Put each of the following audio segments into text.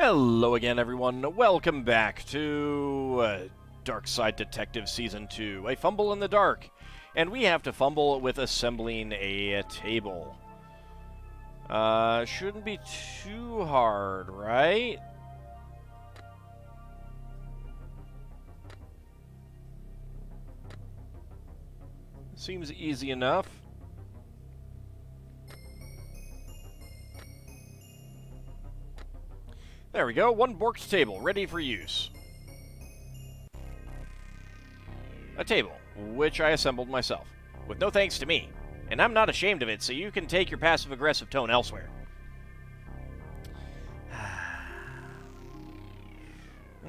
Hello again, everyone. Welcome back to Darkside Detective Season 2, A Fumble in the Dark. And we have to fumble with assembling a table. Shouldn't be too hard, right? Seems easy enough. There we go, one borked table, ready for use. A table, which I assembled myself, with no thanks to me. And I'm not ashamed of it, so you can take your passive-aggressive tone elsewhere.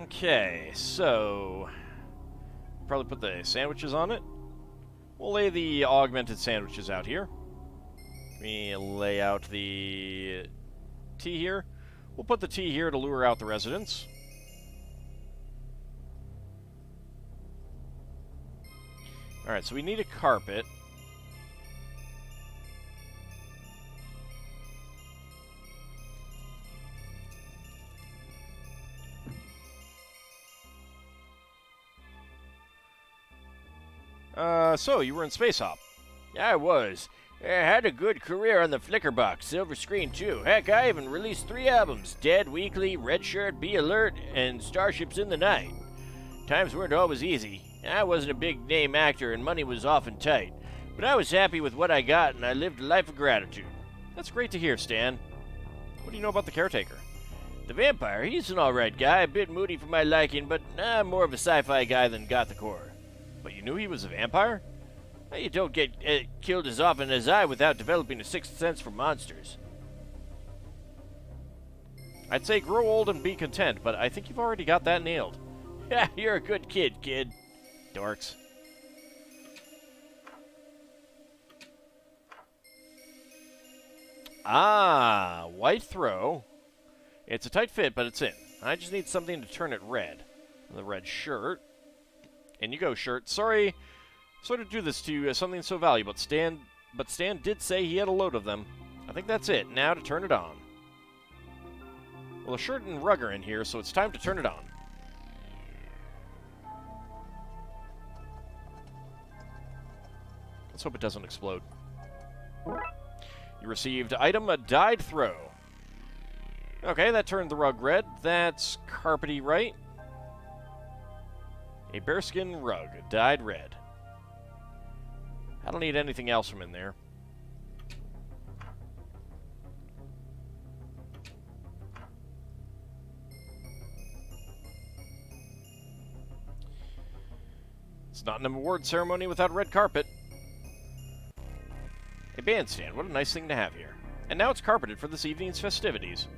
Okay, so... probably put the sandwiches on it. We'll lay the augmented sandwiches out here. Let me lay out the tea here. We'll put the tea here to lure out the residents. Alright, so we need a carpet. So you were in Space Hop. Yeah, I was. I had a good career on the Flickerbox, silver screen too. Heck, I even released 3 albums: Dead Weekly, Red Shirt, Be Alert, and Starships in the Night. Times weren't always easy. I wasn't a big name actor and money was often tight. But I was happy with what I got and I lived a life of gratitude. That's great to hear, Stan. What do you know about the caretaker? The vampire, he's an alright guy, a bit moody for my liking, but I'm more of a sci-fi guy than gothic horror. But you knew he was a vampire? You don't get killed as often as I without developing a sixth sense for monsters. I'd say grow old and be content, but I think you've already got that nailed. Yeah, you're a good kid. Dorks. Ah, white throw. It's a tight fit, but it's in. I just need something to turn it red. The red shirt. In you go, shirt. Sorry to do this to you as something so valuable, but Stan did say he had a load of them. I think that's it. Now to turn it on. Well, the shirt and rug are in here, so it's time to turn it on. Let's hope it doesn't explode. You received item a dyed throw. Okay, that turned the rug red. That's carpety, right? A bearskin rug, dyed red. I don't need anything else from in there. It's not an award ceremony without a red carpet. A bandstand, what a nice thing to have here. And now it's carpeted for this evening's festivities.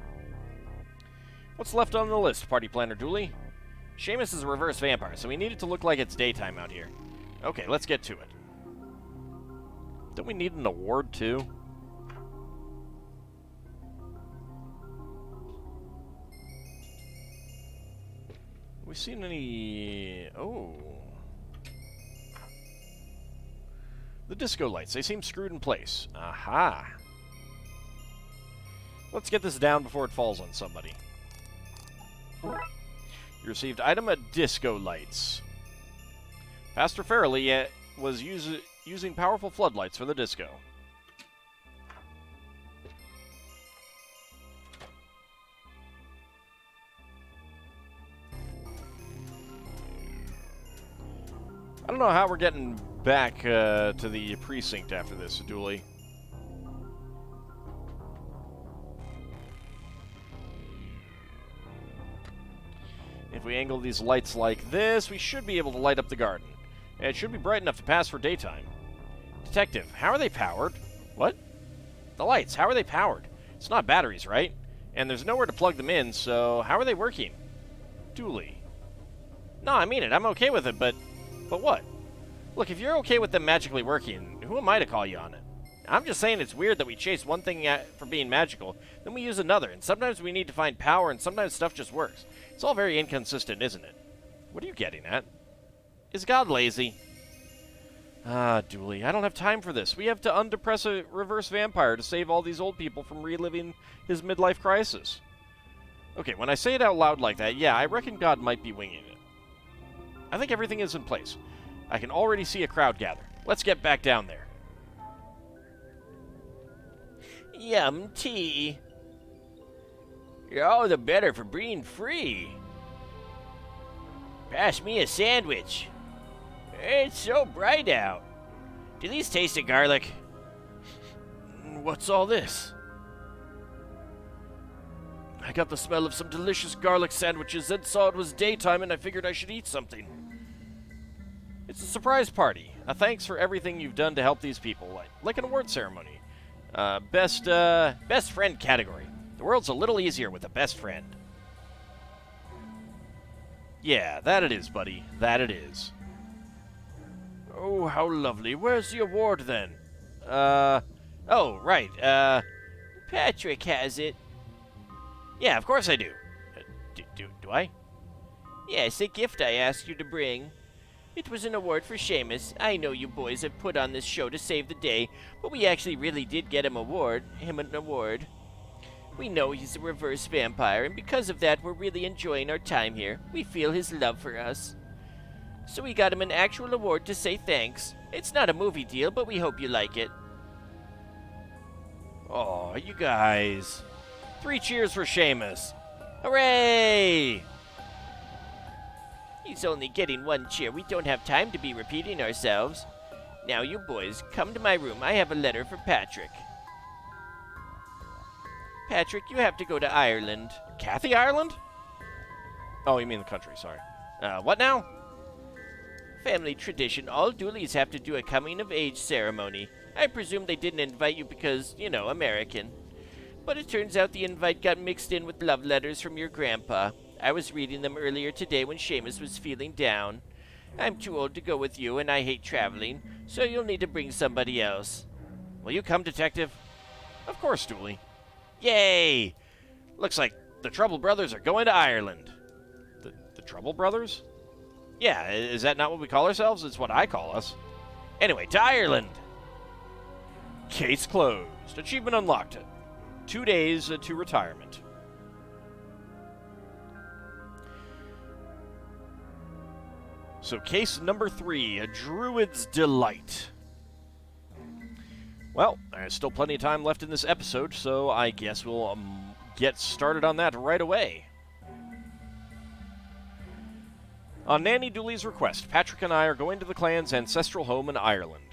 What's left on the list, party planner Dooley? Seamus is a reverse vampire, so we need it to look like it's daytime out here. Okay, let's get to it. Don't we need an award, too? Have we seen any... Oh. The disco lights, they seem screwed in place. Aha. Let's get this down before it falls on somebody. You received item a disco lights. Pastor Farrelly was using powerful floodlights for the disco. I don't know how we're getting back to the precinct after this, Dooley. If we angle these lights like this, we should be able to light up the garden. And it should be bright enough to pass for daytime. Detective, how are they powered? What? The lights, how are they powered? It's not batteries, right? And there's nowhere to plug them in, so how are they working? Dooley. No, I mean it. I'm okay with it, but what? Look, if you're okay with them magically working, who am I to call you on it? I'm just saying it's weird that we chase one thing for being magical, then we use another, and sometimes we need to find power, and sometimes stuff just works. It's all very inconsistent, isn't it? What are you getting at? Is God lazy? Ah, Dooley, I don't have time for this. We have to undepress a reverse vampire to save all these old people from reliving his midlife crisis. Okay, when I say it out loud like that, yeah, I reckon God might be winging it. I think everything is in place. I can already see a crowd gather. Let's get back down there. Yum tea. You're all the better for being free. Pass me a sandwich. It's so bright out. Do these taste of garlic? What's all this? I got the smell of some delicious garlic sandwiches, then saw it was daytime and I figured I should eat something. It's a surprise party. A thanks for everything you've done to help these people, like an award ceremony. Best friend category. The world's a little easier with a best friend. Yeah, that it is, buddy. That it is. Oh, how lovely. Where's the award, then? Oh, right. Patrick has it. Yeah, of course I do. Do I? Yes, a gift I asked you to bring. It was an award for Seamus. I know you boys have put on this show to save the day, but we actually really did get him an award. We know he's a reverse vampire, and because of that, we're really enjoying our time here. We feel his love for us. So we got him an actual award to say thanks. It's not a movie deal, but we hope you like it. Oh, you guys. 3 cheers for Seamus. Hooray! He's only getting 1 cheer. We don't have time to be repeating ourselves. Now, you boys, come to my room. I have a letter for Patrick. Patrick, you have to go to Ireland. Kathy Ireland? Oh, you mean the country, sorry. What now? Family tradition. All Dooleys have to do a coming-of-age ceremony. I presume they didn't invite you because, you know, American. But it turns out the invite got mixed in with love letters from your grandpa. I was reading them earlier today when Seamus was feeling down. I'm too old to go with you, and I hate traveling, so you'll need to bring somebody else. Will you come, Detective? Of course, Dooley. Yay! Looks like the Trouble Brothers are going to Ireland. The Trouble Brothers? Yeah, is that not what we call ourselves? It's what I call us. Anyway, to Ireland! Case closed. Achievement unlocked. 2 days to retirement. So case number 3, a Druid's Delight. Well, there's still plenty of time left in this episode, so I guess we'll get started on that right away. On Nanny Dooley's request, Patrick and I are going to the clan's ancestral home in Ireland.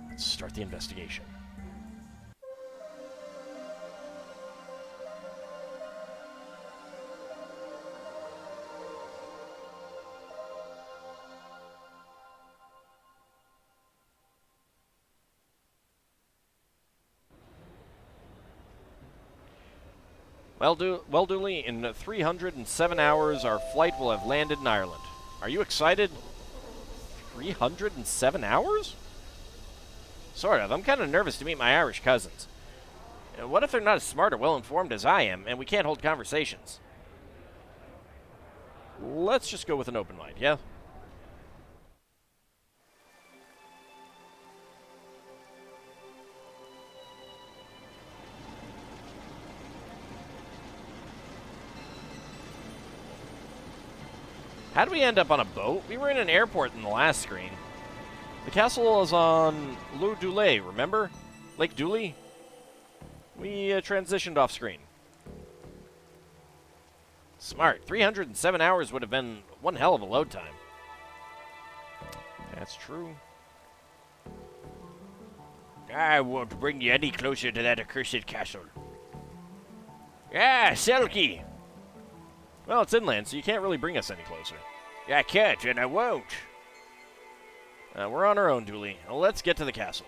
Let's start the investigation. Well, Dooley, in 307 hours, our flight will have landed in Ireland. Are you excited? 307 hours? Sort of. I'm kind of nervous to meet my Irish cousins. What if they're not as smart or well-informed as I am, and we can't hold conversations? Let's just go with an open mind, yeah? How did we end up on a boat? We were in an airport in the last screen. The castle is on Lough Dooley, remember? Lake Dooley? We transitioned off screen. Smart. 307 hours would have been one hell of a load time. That's true. I won't bring you any closer to that accursed castle. Ah, Selkie! Well, it's inland, so you can't really bring us any closer. I can't, and I won't. We're on our own, Dooley. Let's get to the castle.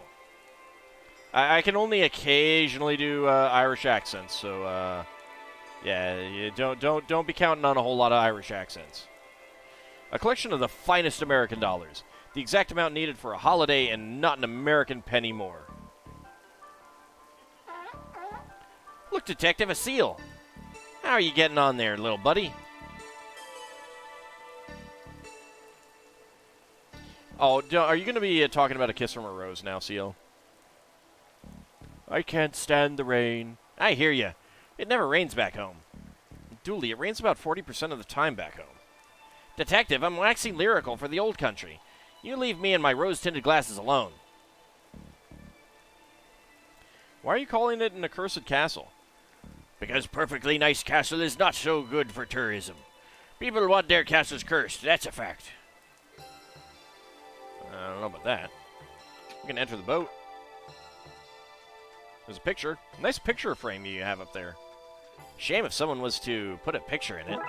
I can only occasionally do Irish accents, so yeah, don't be counting on a whole lot of Irish accents. A collection of the finest American dollars, the exact amount needed for a holiday, and not an American penny more. Look, Detective, a seal. How are you getting on there, little buddy? Oh, are you going to be talking about A Kiss from a Rose now, Seal? I can't stand the rain. I hear you. It never rains back home. Dooley, it rains about 40% of the time back home. Detective, I'm waxing lyrical for the old country. You leave me and my rose-tinted glasses alone. Why are you calling it an accursed castle? Because perfectly nice castle is not so good for tourism. People want their castles cursed, that's a fact. I don't know about that. We can enter the boat. There's a picture. Nice picture frame you have up there. Shame if someone was to put a picture in it.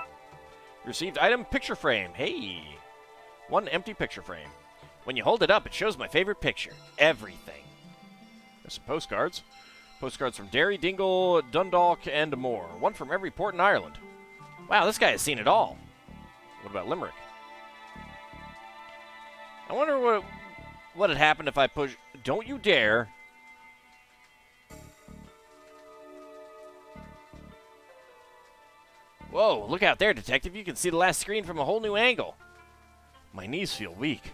Received item picture frame. Hey! One empty picture frame. When you hold it up, it shows my favorite picture. Everything. There's some postcards. Postcards from Derry, Dingle, Dundalk, and more. One from every port in Ireland. Wow, this guy has seen it all. What about Limerick? I wonder what had happened if I push... Don't you dare. Whoa, look out there, Detective. You can see the last screen from a whole new angle. My knees feel weak.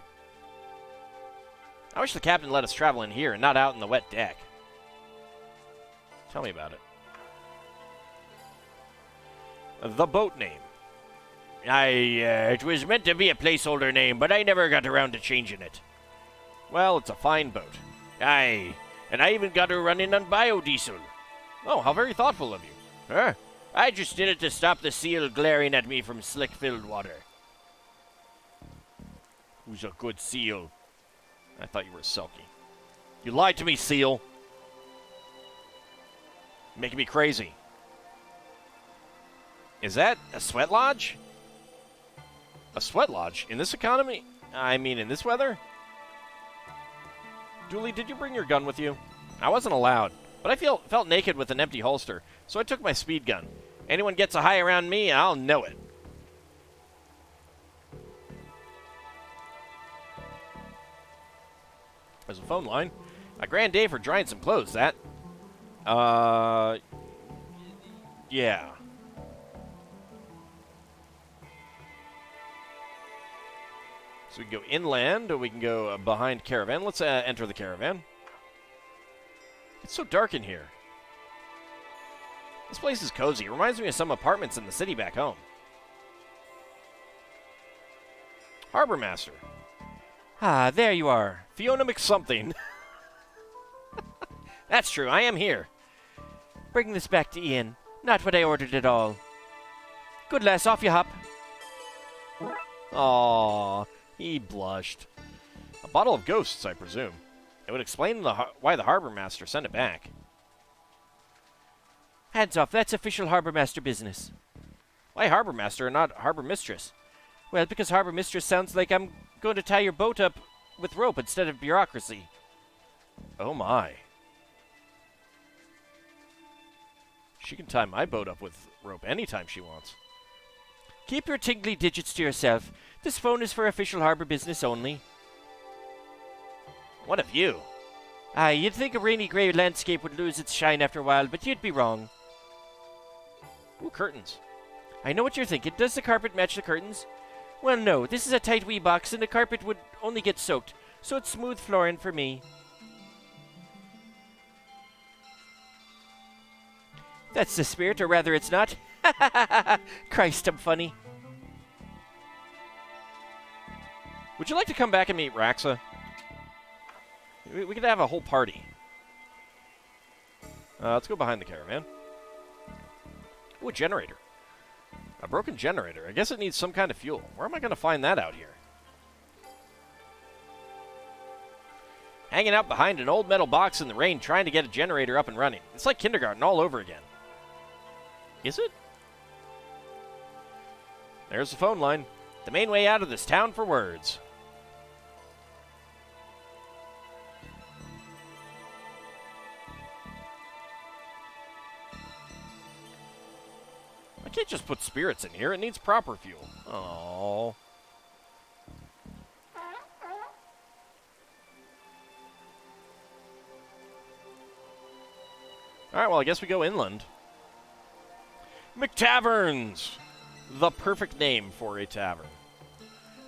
I wish the captain let us travel in here and not out in the wet deck. Tell me about it. The boat name. It was meant to be a placeholder name, but I never got around to changing it. Well, it's a fine boat. Aye, and I even got her running on biodiesel. Oh, how very thoughtful of you. Huh? I just did it to stop the seal glaring at me from slick-filled water. Who's a good seal? I thought you were a Selkie. You lied to me, seal. Making me crazy. Is that a sweat lodge? A sweat lodge? In this economy? I mean, in this weather? Dooley, did you bring your gun with you? I wasn't allowed, but I felt naked with an empty holster, so I took my speed gun. Anyone gets a high around me, I'll know it. There's a phone line. A grand day for drying some clothes, that. Yeah. So we can go inland, or we can go behind caravan. Let's enter the caravan. It's so dark in here. This place is cozy. It reminds me of some apartments in the city back home. Harbor Master. Ah, there you are. Fiona McSomething. That's true, I am here. Bring this back to Ian. Not what I ordered at all. Good lass, off you hop. Aww, he blushed. A bottle of ghosts, I presume. It would explain why the Harbor Master sent it back. Hands off, that's official Harbor Master business. Why Harbor Master and not Harbor Mistress? Well, because Harbor Mistress sounds like I'm going to tie your boat up with rope instead of bureaucracy. Oh my. She can tie my boat up with rope anytime she wants. Keep your tingly digits to yourself. This phone is for official harbor business only. What of you? Aye, you'd think a rainy gray landscape would lose its shine after a while, but you'd be wrong. Ooh, curtains. I know what you're thinking. Does the carpet match the curtains? Well, no. This is a tight wee box, and the carpet would only get soaked, so it's smooth flooring for me. That's the spirit, or rather it's not. Christ, I'm funny. Would you like to come back and meet Raxa? We could have a whole party. Let's go behind the caravan. Ooh, a generator. A broken generator. I guess it needs some kind of fuel. Where am I going to find that out here? Hanging out behind an old metal box in the rain trying to get a generator up and running. It's like kindergarten all over again. Is it? There's the phone line. The main way out of this town for words. I can't just put spirits in here. It needs proper fuel. Oh. Alright, well, I guess we go inland. McTaverns! The perfect name for a tavern.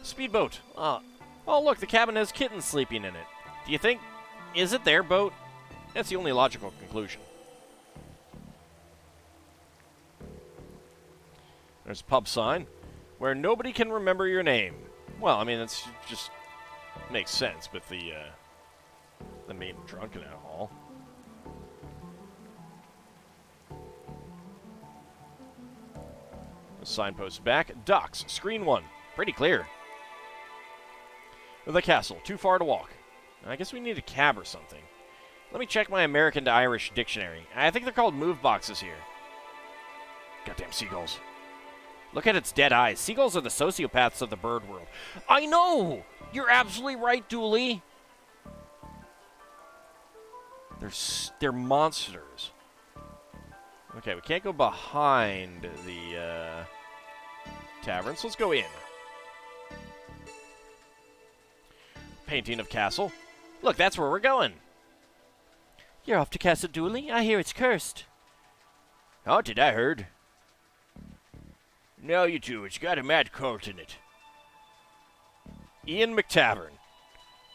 Speedboat. Oh, look, the cabin has kittens sleeping in it. Do you think... Is it their boat? That's the only logical conclusion. There's a pub sign where nobody can remember your name. Well, I mean, that's just makes sense with the main drunken alcohol. The signpost back. Docks. Screen 1. Pretty clear. The castle. Too far to walk. I guess we need a cab or something. Let me check my American to Irish dictionary. I think they're called move boxes here. Goddamn seagulls. Look at its dead eyes. Seagulls are the sociopaths of the bird world. I know! You're absolutely right, Dooley. They're monsters. Okay, we can't go behind the tavern, so let's go in. Painting of castle. Look, that's where we're going. You're off to Castle Dooley? I hear it's cursed. Haunted, I heard. No, you two, it's got a mad cult in it. Ian McTavern.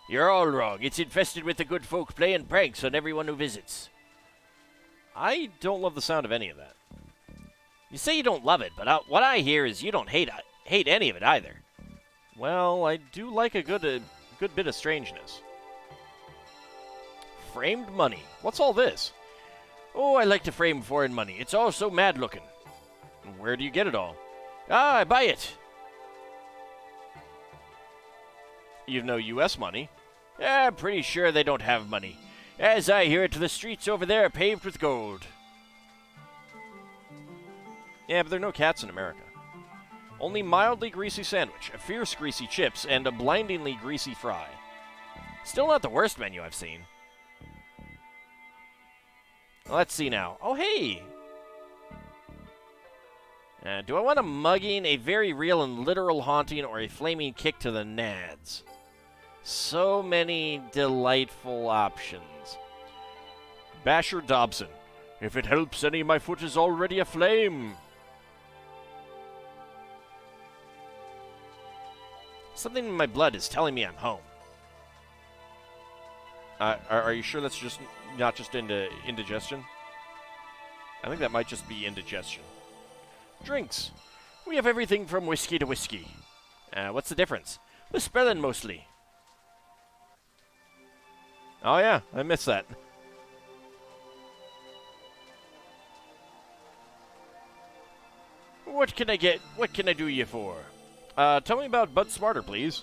You're all wrong. It's infested with the good folk playing pranks on everyone who visits. I don't love the sound of any of that. You say you don't love it, but what I hear is you don't hate any of it either. Well, I do like a good bit of strangeness. Framed money. What's all this? Oh, I like to frame foreign money. It's all so mad-looking. Where do you get it all? Ah, I buy it. You know U.S. money? I'm pretty sure they don't have money. As I hear it, the streets over there are paved with gold. Yeah, but there are no cats in America. Only mildly greasy sandwich, a fierce greasy chips, and a blindingly greasy fry. Still not the worst menu I've seen. Let's see now. Oh, hey! Do I want a mugging, a very real and literal haunting, or a flaming kick to the nads? So many delightful options. Basher Dobson. If it helps any, my foot is already aflame. Something in my blood is telling me I'm home. Are you sure that's just not just indigestion? I think that might just be indigestion. Drinks. We have everything from whiskey to whiskey. What's the difference? The spelling, mostly. Oh, yeah. I missed that. What can I get? What can I do you for? Tell me about Bud Smarter, please.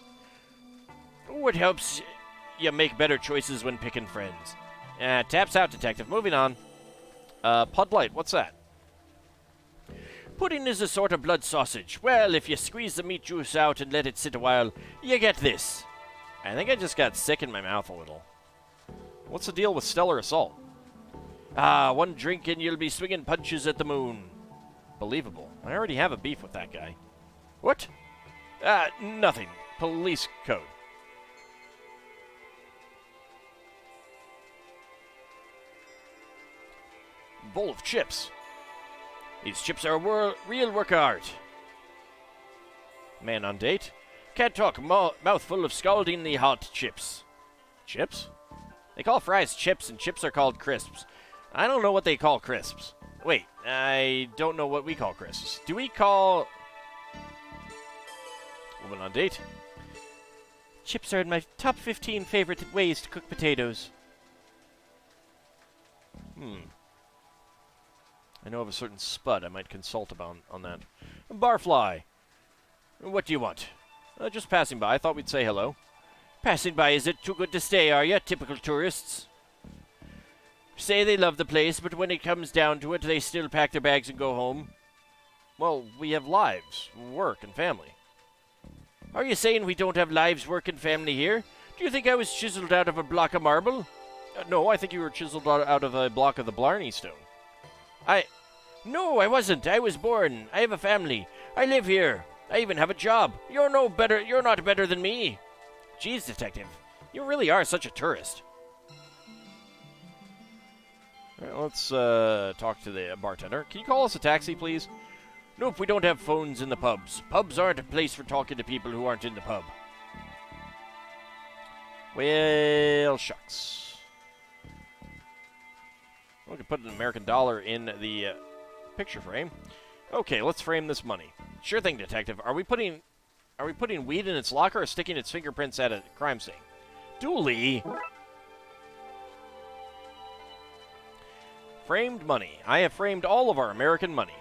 What helps you make better choices when picking friends? Taps out, detective. Moving on. Pud Light. What's that? Pudding is a sort of blood sausage. Well, if you squeeze the meat juice out and let it sit a while, you get this. I think I just got sick in my mouth a little. What's the deal with Stellar Assault? One drink and you'll be swinging punches at the moon. Believable. I already have a beef with that guy. What? Nothing. Police code. Bowl of chips. These chips are a real work of art. Man on date. Can't talk. Mouthful of scaldingly hot chips. Chips? They call fries chips, and chips are called crisps. I don't know what they call crisps. Wait, I don't know what we call crisps. Do we call... Woman on date. Chips are in my top 15 favorite ways to cook potatoes. I know of a certain spud I might consult about on that. Barfly. What do you want? Just passing by. I thought we'd say hello. Passing by, is it too good to stay, are you? Typical tourists. Say they love the place, but when it comes down to it, they still pack their bags and go home. Well, we have lives, work, and family. Are you saying we don't have lives, work, and family here? Do you think I was chiseled out of a block of marble? No, I think you were chiseled out of a block of the Blarney Stone. No, I wasn't. I was born. I have a family. I live here. I even have a job. You're no better. You're not better than me. Jeez, detective. You really are such a tourist. All right, let's talk to the bartender. Can you call us a taxi, please? Nope, we don't have phones in the pubs. Pubs aren't a place for talking to people who aren't in the pub. Well, shucks. We can put an American dollar in the picture frame. Okay, let's frame this money. Sure thing, Detective. Are we putting weed in its locker or sticking its fingerprints at a crime scene? Dooley! Framed money. I have framed all of our American money.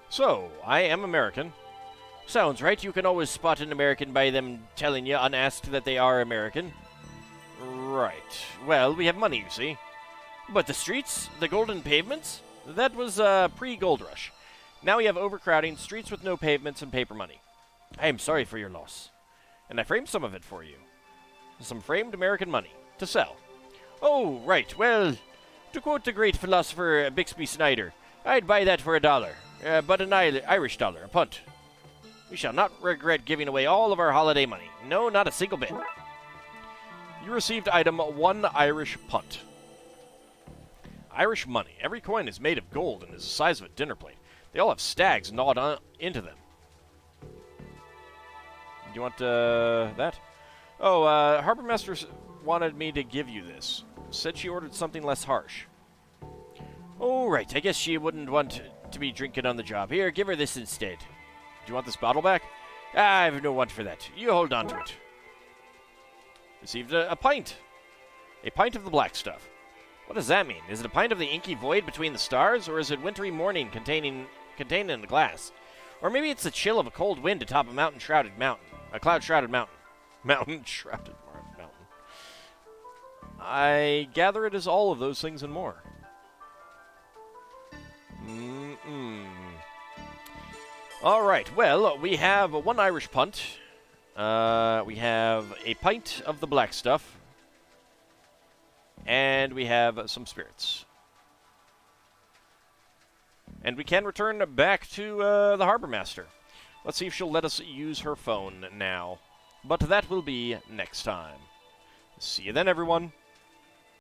So, I am American. Sounds right. You can always spot an American by them telling you unasked that they are American. Right. Well, we have money, you see. But the streets? The golden pavements? That was pre-gold rush. Now we have overcrowding, streets with no pavements, and paper money. I am sorry for your loss. And I framed some of it for you. Some framed American money. To sell. Oh, right. Well, to quote the great philosopher Bixby Snyder, I'd buy that for $1. But an Irish dollar, a punt. We shall not regret giving away all of our holiday money. No, not a single bit. You received item 1 Irish punt. Irish money. Every coin is made of gold and is the size of a dinner plate. They all have stags gnawed into them. Do you want that? Oh, Harbor Master wanted me to give you this. Said she ordered something less harsh. Oh, right. I guess she wouldn't want to be drinking on the job. Here, give her this instead. Do you want this bottle back? I've no want for that. You hold on to it. Received a pint. A pint of the black stuff. What does that mean? Is it a pint of the inky void between the stars, or is it wintry morning contained in the glass? Or maybe it's the chill of a cold wind atop a cloud-shrouded mountain. Mountain-shrouded mountain. I gather it is all of those things and more. All right, well, we have 1 Irish punt. We have a pint of the black stuff. And we have some spirits. And we can return back to the Harbor Master. Let's see if she'll let us use her phone now. But that will be next time. See you then, everyone.